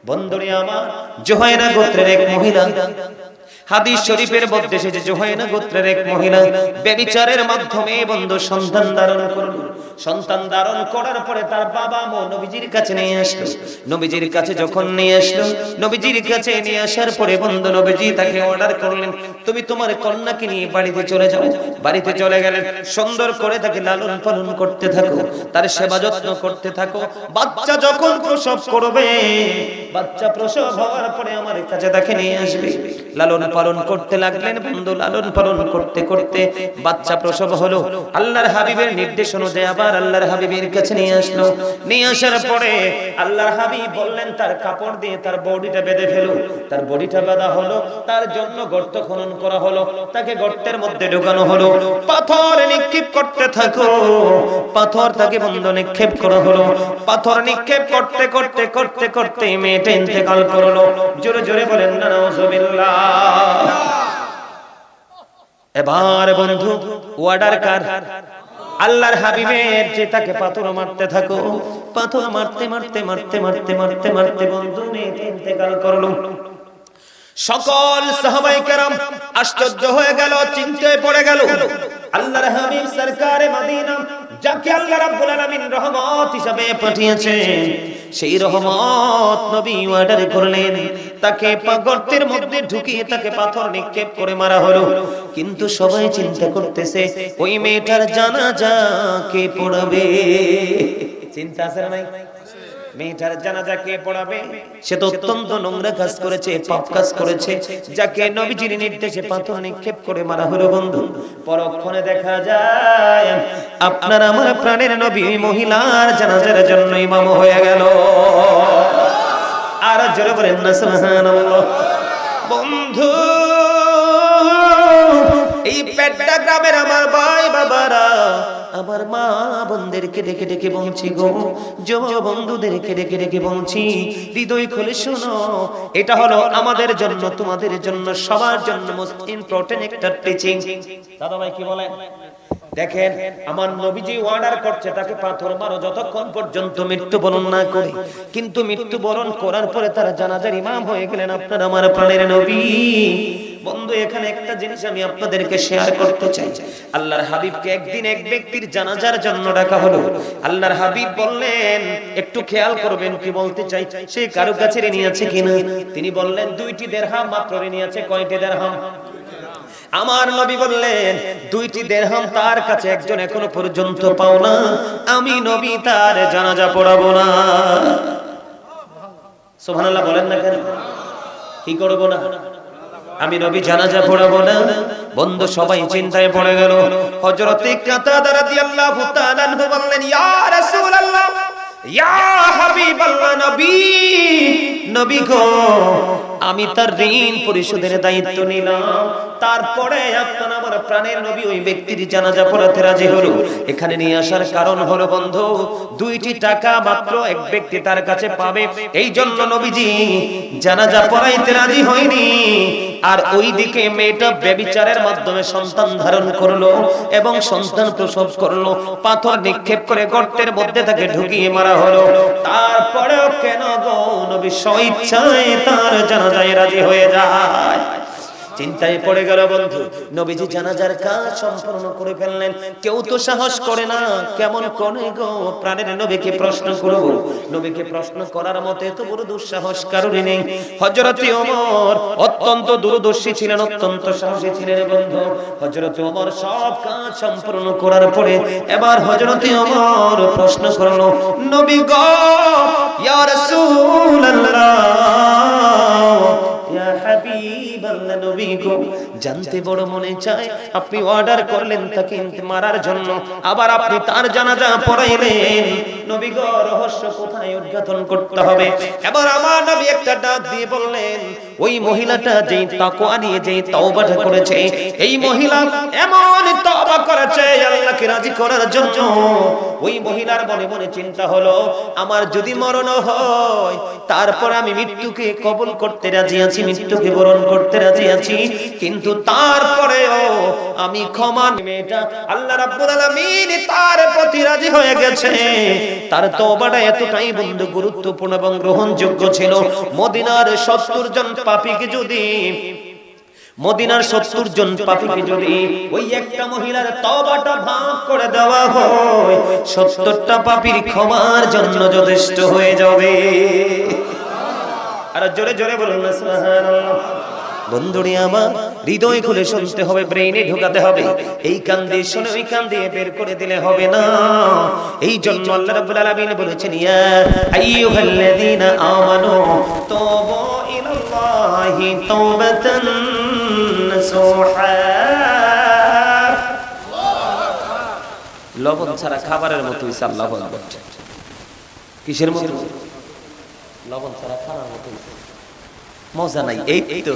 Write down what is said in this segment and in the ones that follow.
বন্ধুরে আমার, জুহাইনা গোত্রের এক মহিলা, হাদিস শরীফের মধ্যে এসেছে জুহাইনা গোত্রের এক মহিলা ব্যভিচারের মাধ্যমে বন্ধু সন্তান ধারণ করল। সন্তান ধারণ করার পরে তার বাবা মা নবীজির কাছে নিয়ে আসলো। নবীজির কাছে যখন নিয়ে আসলো, নবীজির কাছে নিয়ে আসার পরে বন্ধু নবীজি তাকে অর্ডার করলেন, তুমি তোমার কন্যাকে নিয়ে বাড়িতে চলে যাও। বাড়িতে চলে গেলেন, সুন্দর করে তাকে লালন পালন করতে থাকো, তার সেবা যত্ন করতে থাকো। বাচ্চা যখন প্রসব করবে, বাচ্চা প্রসব হওয়ার পরে আমার কাছে তাকে নিয়ে আসবে। লালন পালন করতে লাগলেন বন্ধু, লালন পালন করতে করতে বাচ্চা প্রসব হলো। আল্লাহর হাবিবের নির্দেশ অনুযায়ী আবার আল্লাহর হাবিবের কাছে নিয়ে আসলো। নিয়ে আসার পরে আল্লাহর হাবিব বললেন, তার কাপড় দিয়ে তার বডিটা বেঁধে ফেলো। তার বডিটা বাঁধা হলো, তার জন্য গর্ত খনন করা হলো, তাকে গর্তের মধ্যে ঢোকানো হলো। পাথর নিক্ষেপ করতে থাকো, পাথর তাকে বন্ধু নিক্ষেপ করা হলো। পাথর নিক্ষেপ করতে করতে করতে করতে মেয়েটা ইন্তেকাল করলো। জোরে জোরে বলেন না নাউজুবিল্লাহ। এবার বন্ধু ওয়ার্ডার কার? আল্লাহর হাবিবের, যে তাকে পাথর মারতে থাকো। পাথর মারতে মারতে মারতে মারতে মারতে মারতে বন্ধু মেয়েটা ইন্তেকাল করলো। সকল সাহাবায়ে কেরাম আশ্চর্য হয়ে গেল, চিন্তায় পড়ে গেল। আল্লাহর হাবিব সরকারে মদিনা, যাকে আল্লাহ রাব্বুল আলামিন রহমত হিসেবে পাঠিয়েছেন, সেই রহমত নবী অর্ডার করলেন, তাকে গর্তের মধ্যে ঢুকিয়ে তাকে পাথর নিক্ষেপ করে মারা হলো। কিন্তু সবাই চিন্তা করতেছে, ওই মেয়েটার জানাজা কে পড়াবে? চিন্তা আছে না নাই? মেয়েটার জানাজা কে পড়াবে? সে তো অত্যন্ত নোংরা কাজ করেছে, পাপ কাজ করেছে, যাকে নবীজির নির্দেশে পাথর নিক্ষেপ করে মারা হলো। বন্ধু পরক্ষণে দেখা যায় আপনার আমার প্রাণের নবী মহিলার জানাজার জন্য ইমাম হয়ে গেল। আর জোরে বলেন না সুবহানাল্লাহ। বন্ধু এই পেটটা গ্রামের আমার ভাই বাবারা, আমার মা বোনদেরকে ডেকে ডেকে বলছি গো, যুব বন্ধুদেরকে ডেকে ডেকে বলছি, হৃদয় খুলে শোনো, এটা হলো আমাদের জন্য, তোমাদের জন্য, সবার জন্য মোস্ট ইম্পর্টেন্ট একটা টিচিং। দাদা ভাই কি বলেন? দেখেন, আমার নবীজি অর্ডার করছে তাকে পাথর মারো যতক্ষণ পর্যন্ত মৃত্যুবরণ না করে। কিন্তু মৃত্যুবরণ করার পরে তারা জানাজার ইমাম হয়ে গেলেন আপনার আমার প্রাণের নবী। বন্ধু এখানে একটা জিনিস আমি আপনাদেরকে শেয়ার করতে চাই। আল্লাহর হাবিবকে একদিন এক ব্যক্তির জানাজার জন্য ডাকা হলো। আল্লাহর হাবিব বললেন, একটু খেয়াল করবেন, কি বলতে চাই, সে কারো কাছে ঋণী আছে কিনা? তিনি বললেন 2টি দিরহাম মাত্র ঋণী আছে। কয়টি দিরহাম? আমার নবী বললেন 2টি দিরহাম তার কাছে একজন এখনো পর্যন্ত পাও না, আমি নবী তার জানাজা পড়াবো না। সুবহানাল্লাহ বলেন না কেন? কি করব না? আমি নবী জানাজা পড়াবো না। বন্ধু সবাই চিন্তায় পড়ে গেল। হযরত কাতাদা রাদিয়াল্লাহু তাআলা আনহু বললেন, ইয়া রাসূলুল্লাহ, ইয়া হাবিবাল্লাহ, নবী, নবী গো, আমি তার ঋণ পরিশোধের দায়িত্ব নিলাম। তারপরে আপনার আমার প্রাণের নবী ওই ব্যক্তির জানাজা পড়াতে রাজি হলো। এখানে নিয়ে আসার কারণ হলো বন্ধু, 2টি টাকা মাত্র এক ব্যক্তি তার কাছে পাবে, এই জন্য নবীজি জানাজা পড়াইতে রাজি হয়নি। আর ওইদিকে মেয়েটা ব্যভিচারের মাধ্যমে সন্তান ধারণ করলো এবং সন্তান প্রসব করলো। পাথর নিক্ষেপ করে গর্তের মধ্যে তাকে ঢুকিয়ে মারা হলো। তারপরেও কেন গো নবী স্বেচ্ছায় তার জানাজায় রাজি হয়ে যায়? চিন্তায় পড়ে গেল বন্ধু। নবীজি জানাজার কাজ সম্পূর্ণ করে ফেললেন। কেউ তো সাহস করে না, কেমন করে গো প্রাণের নবীকে প্রশ্ন করব? নবীকে প্রশ্ন করার মতো এত বড় দুঃসাহস কারোরই নেই। হযরত ওমর অত্যন্ত দূরদর্শী ছিলেন, অত্যন্ত সাহসী ছিলেন বন্ধু। হযরত ওমর সব কাজ সম্পূর্ণ করার পরে এবার হযরত ওমর প্রশ্ন করলো, নবী গো, ইয়া রাসূলুল্লাহ, ইয়া হাবিবাল্লাহ, নবী গো, জানতে বড় মনে চায়, আপনি অর্ডার করলেন তাকে মারার জন্য, আবার আপনি তার জানাজা পড়াইলেন, নবী গো, রহস্য কোথায় উদ্ঘাটন করতে হবে? এবার আমার নবী একটা ডাক দিয়ে বললেন, ওই মহিলাটা যেই তাকওয়া নিয়ে যেই তওবাটা করেছে, এই মহিলা এমন তওবা করেছে আল্লাহকে রাজি করার জন্য। ওই মহিলার মনে মনে চিন্তা হলো, আমার যদি মরণ হয় তারপর আমি মৃত্যুকে কবুল করতে রাজি আছি, মৃত্যুকে বরণ করতে রাজি আছি। করেছি, কিন্তু তারপরেও আমি ক্ষমা মেয়েটা আল্লাহ রাব্বুল আলামিন তার প্রতি রাজি হয়ে গেছে। তার তওবাটা এতটাই বন্ধু গুরুত্বপূর্ণ এবং গ্রহণযোগ্য ছিল। মদিনার 70 জন পাপীকে যদি মদিনার 70 জন পাপীকে যদি ওই একটা মহিলার তওবাটা ভাগ করে দেওয়া হয়, 70টা পাপীর ক্ষমার জন্য যথেষ্ট হয়ে যাবে। আর জোরে জোরে বলুন না সুবহানাল্লাহ। বন্ধুরে আমার, হৃদয় খুলে শুনতে হবে, ব্রেইনে ঢোকাতে হবে। এই কান দিয়ে শুনে ওই কান দিয়ে বের করে দিলে হবে না। এই জন্য আল্লাহ রাব্বুল আলামিন বলেছেন, ইয়া আইয়ুহাল্লাযীনা আমানু তুবু ইলাল্লাহি তাওবাতান নাসুহা। লবণ ছাড়া খাবারের মতো হইছে। আল্লাহু আকবার। কিসের মতো? লবণ ছাড়া খানার মতো মজা নাই। এই তো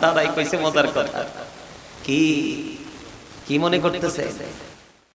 দাদাই কইছে মজার কথা। কি কি মনে করতেছে?